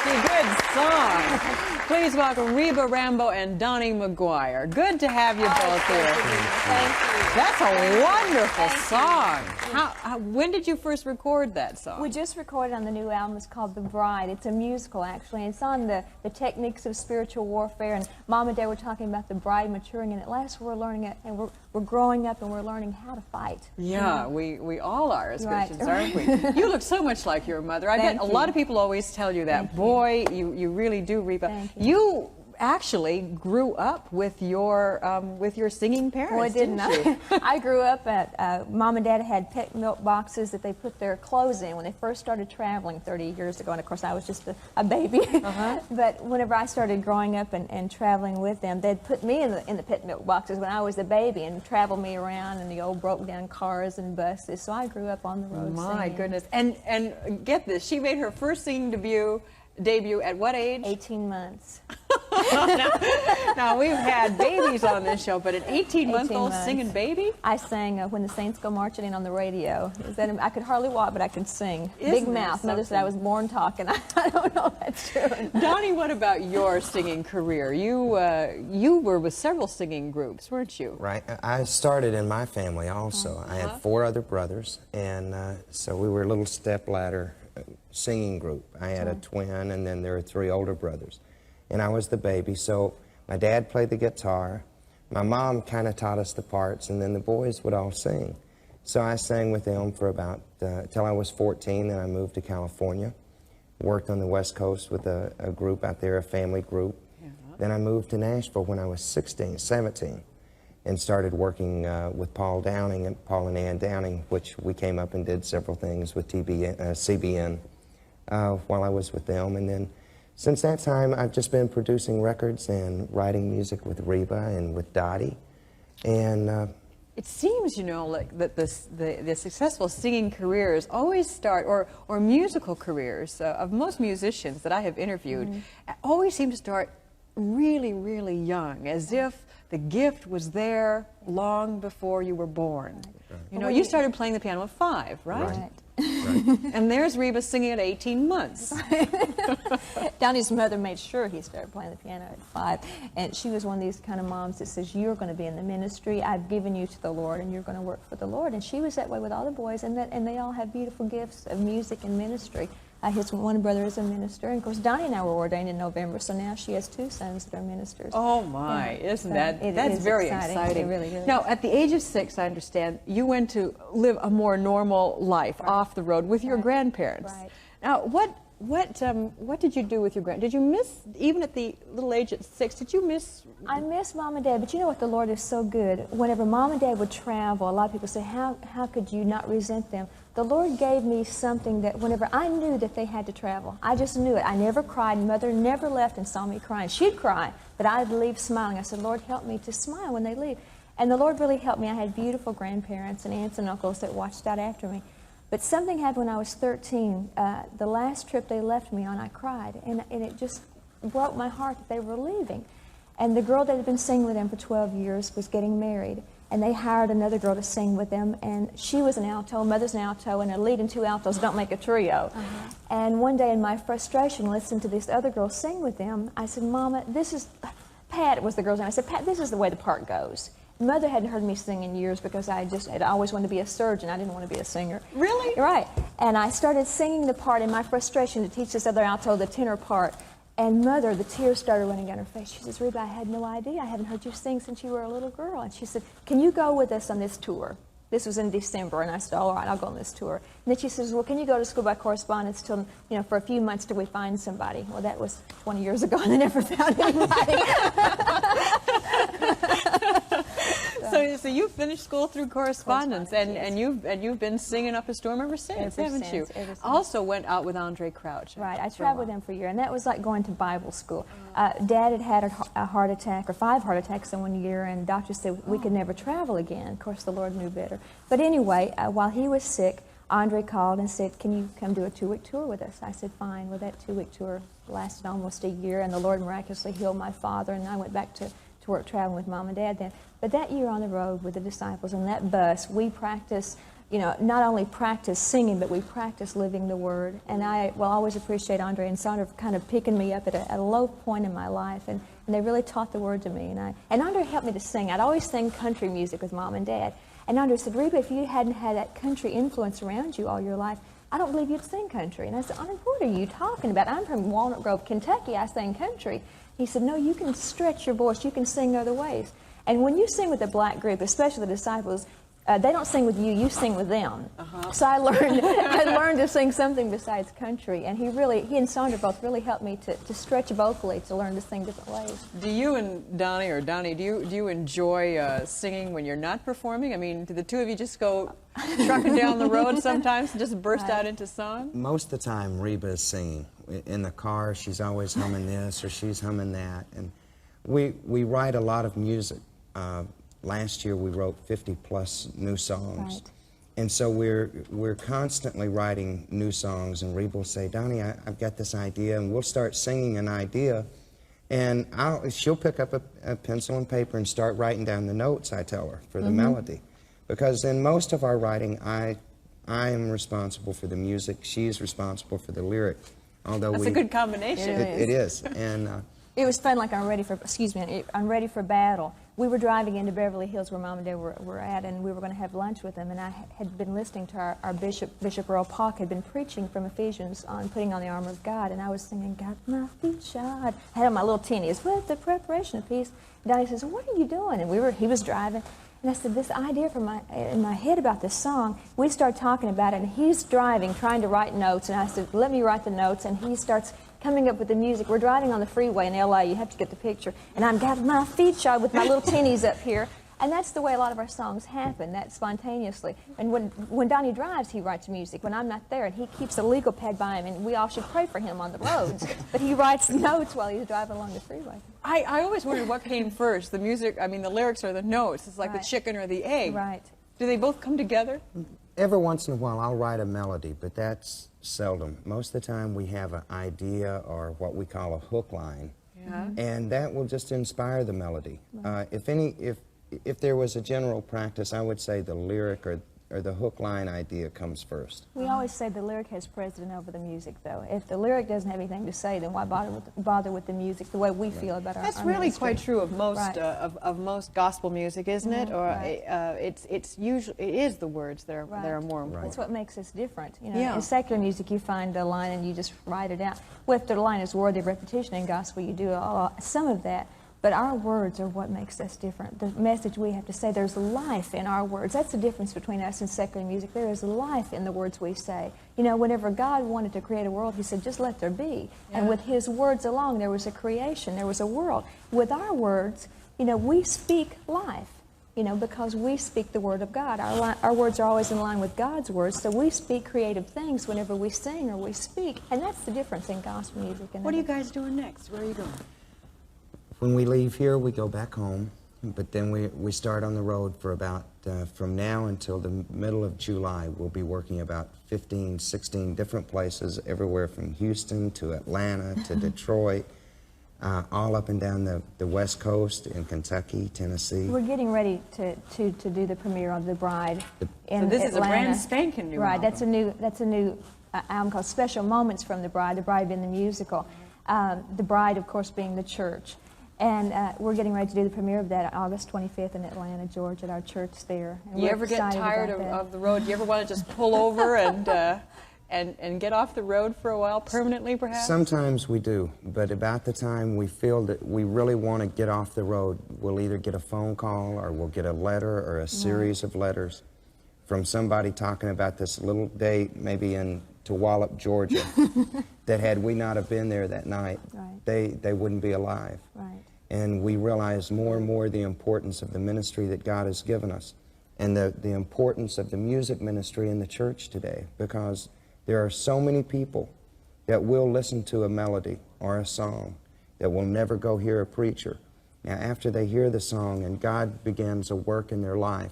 Good song. Please welcome Reba Rambo and Dony McGuire. Good to have you both here. Thank you. That's a wonderful song. When did you first record that song? We just recorded on the new album. It's called The Bride. It's a musical, actually. It's on the techniques of spiritual warfare. And Mom and Dad were talking about the bride maturing, and at last we're learning it, and we're growing up, and we're learning how to fight. Yeah, we all are as Christians, aren't we? You look so much like your mother. I bet a lot of people always tell you that. Boy, you really do, Reba. You actually grew up with your singing parents. Boy, didn't you? I grew up at Mom and Dad had pet milk boxes that they put their clothes in when they first started traveling 30 years ago, and of course I was just a baby. But whenever I started growing up and traveling with them, they'd put me in the pet milk boxes when I was a baby and travel me around in the old broke down cars and buses. So I grew up on the road. My singing. goodness. And get this, she made her first singing debut at what age? 18 months. now, we've had babies on this show, but an 18-month-old singing baby? I sang When the Saints Go Marching In on the radio. I could hardly walk, but I could sing. Big mouth. Mother said I was born talking. I don't know if that's true. Dony, what about your singing career? You were with several singing groups, weren't you? Right. I started in my family also. I had 4 other brothers, and so we were a little stepladder singing group. I had a twin, and then there were 3 older brothers. And I was the baby, so my dad played the guitar. My mom kind of taught us the parts, and then the boys would all sing. So I sang with them for about, till I was 14, then I moved to California. Worked on the West Coast with a group out there, a family group. Then I moved to Nashville when I was 17, and started working with Paul Downing and Paul and Ann Downing, which we came up and did several things with CBN while I was with them. And then since that time, I've just been producing records and writing music with Reba and with Dottie. And it seems, you know, like that the successful singing careers always start, or musical careers of most musicians that I have interviewed, always seem to start really, really young, as if the gift was there long before you were born. You know, you started playing the piano at 5, right? And there's Reba singing at 18 months. Donnie's mother made sure he started playing the piano at 5, and she was one of these kind of moms that says, you're going to be in the ministry, I've given you to the Lord, and you're going to work for the Lord. And she was that way with all the boys, and they all have beautiful gifts of music and ministry. His one brother is a minister, and of course Donnie and I were ordained in November, so now she has 2 sons that are ministers. Oh my, isn't that's very exciting. It really is. Now, at the age of 6, I understand, you went to live a more normal life off the road with your grandparents. Now, what did you do with your Did you miss, even at the little age of 6, did you miss? I miss Mom and Dad, but you know what, the Lord is so good. Whenever Mom and Dad would travel, a lot of people say, how could you not resent them? The Lord gave me something that whenever I knew that they had to travel, I just knew it. I never cried. Mother never left and saw me crying. She'd cry, but I'd leave smiling. I said, Lord, help me to smile when they leave. And the Lord really helped me. I had beautiful grandparents and aunts and uncles that watched out after me. But something happened when I was 13. The last trip they left me on, I cried. And it just broke my heart that they were leaving. And the girl that had been singing with them for 12 years was getting married. And they hired another girl to sing with them. And she was an alto, Mother's an alto, and a lead and 2 altos don't make a trio. And one day in my frustration, listening to this other girl sing with them, I said, Mama, this is, Pat was the girl's name. I said, Pat, this is the way the part goes. Mother hadn't heard me sing in years because I always wanted to be a surgeon. I didn't want to be a singer. Really? Right. And I started singing the part in my frustration to teach this other alto the tenor part. And Mother, the tears started running down her face. She says, Reba, I had no idea. I haven't heard you sing since you were a little girl. And she said, can you go with us on this tour? This was in December, and I said, all right, I'll go on this tour. And then she says, well, can you go to school by correspondence till, you know, for a few months till we find somebody? Well, that was 20 years ago, and I never found anybody. So you finished school through correspondence, and you've been singing up a storm ever since, haven't you? Ever since. Also went out with Andre Crouch. Right, I traveled with him for a year, and that was like going to Bible school. Dad had a heart attack, or 5 heart attacks in 1 year, and doctors said we could never travel again. Of course, the Lord knew better. But anyway, while he was sick, Andre called and said, can you come do a 2-week tour with us? I said, fine. Well, that 2-week tour lasted almost a year, and the Lord miraculously healed my father, and I went back to work traveling with Mom and Dad then. But that year on the road with the disciples on that bus, we practiced you know, not only practice singing, but we practice living the Word. And I will always appreciate Andre and Sandra for kind of picking me up at a low point in my life, and they really taught the Word to me. And Andre helped me to sing. I'd always sing country music with Mom and Dad. And Andre said, Reba, if you hadn't had that country influence around you all your life, I don't believe you'd sing country. And I said, Andre, what are you talking about? I'm from Walnut Grove, Kentucky. I sing country. He said, no, you can stretch your voice. You can sing other ways. And when you sing with a black group, especially the disciples, they don't sing with you, you sing with them. So I learned I to sing something besides country, and he and Sandra both really helped me to stretch vocally, to learn to sing different ways. Do you and Donnie, do you enjoy singing when you're not performing? I mean, do the two of you just go trucking down the road sometimes and just burst out into song? Most of the time, Reba is singing. In the car, she's always humming this or she's humming that. And we write a lot of music. Last year we wrote 50-plus new songs. Right. And so we're constantly writing new songs, and Reba will say, Donnie, I've got this idea, and we'll start singing an idea, and she'll pick up a pencil and paper and start writing down the notes, I tell her, for the melody. Because in most of our writing, I am responsible for the music, she's responsible for the lyric. Although That's a good combination. It is. And it was fun, like on Ready for Battle. We were driving into Beverly Hills where Mom and Dad were at, and we were going to have lunch with them, and I had been listening to our Bishop Earl Pock had been preaching from Ephesians on putting on the armor of God, and I was singing, got my feet shod. I had on my little teenies, with the preparation of peace. And Donnie says, what are you doing? And he was driving, and I said, this idea in my head about this song, we started talking about it, and he's driving, trying to write notes, and I said, let me write the notes, and he starts coming up with the music. We're driving on the freeway in L.A., you have to get the picture, and I've got my feet shod with my little tinnies up here, and that's the way a lot of our songs happen, that spontaneously. And when Donnie drives, he writes music. When I'm not there, and he keeps a legal pad by him, and we all should pray for him on the roads, but he writes notes while he's driving along the freeway. I always wondered what came first, the music, I mean the lyrics or the notes. It's like the chicken or the egg. Right. Do they both come together? every once in a while I'll write a melody, but that's seldom. Most of the time we have an idea or what we call a hook line, and that will just inspire the melody. If there was a general practice, I would say the lyric or the hook line idea comes first. We always say the lyric has precedent over the music, though. If the lyric doesn't have anything to say, then why bother with the music, the way we feel about our That's really ministry. quite true of most of most gospel music, isn't it? Or it's usually it is the words that are more important. That's what makes us different. You know, in secular music, you find a line and you just write it out. Well, if the line is worthy of repetition in gospel, you do some of that. But our words are what makes us different. The message we have to say, there's life in our words. That's the difference between us and secular music. There is life in the words we say. You know, whenever God wanted to create a world, He said, just let there be. And with His words alone, there was a creation, there was a world. With our words, you know, we speak life, you know, because we speak the Word of God. Our words are always in line with God's words, so we speak creative things whenever we sing or we speak. And that's the difference in gospel music. And what are you guys doing next? Where are you going? When we leave here, we go back home, but then we start on the road for about, from now until the middle of July, we'll be working about 15, 16 different places, everywhere from Houston to Atlanta to Detroit, all up and down the West Coast in Kentucky, Tennessee. We're getting ready to do the premiere of The Bride in So this Atlanta. is a brand spanking new album. That's a new album called Special Moments from The Bride being the musical. The Bride, of course, being the church. And we're getting ready to do the premiere of that August 25th in Atlanta, Georgia, at our church there. And you ever get tired of the road? Do you ever want to just pull over and get off the road for a while, permanently perhaps? Sometimes we do, but about the time we feel that we really want to get off the road, we'll either get a phone call or we'll get a letter or a series of letters from somebody talking about this little date, maybe in Tuwallop, Georgia, that had we not have been there that night, they wouldn't be alive. Right. And we realize more and more the importance of the ministry that God has given us and the importance of the music ministry in the church today, because there are so many people that will listen to a melody or a song that will never go hear a preacher. Now, after they hear the song and God begins a work in their life,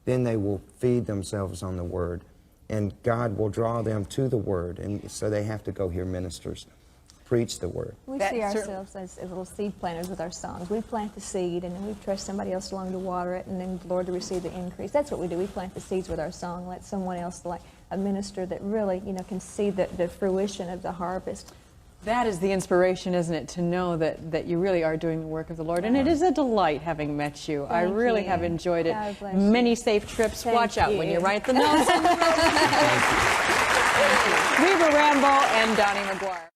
then they will feed themselves on the Word, and God will draw them to the Word, and so they have to go hear ministers. preach the word. We That see cer- ourselves as little seed planters with our songs. We plant the seed, and then we trust somebody else along to water it, and then the Lord to receive the increase. That's what we do. We plant the seeds with our song, let someone else, like a minister that really, can see the fruition of the harvest. That is the inspiration, isn't it, to know that you really are doing the work of the Lord. And it is a delight having met you. I Thank really you. have enjoyed it. God bless you. Many safe trips. Thank Watch out when you. you write the notes. Reba Rambo and Dony McGuire.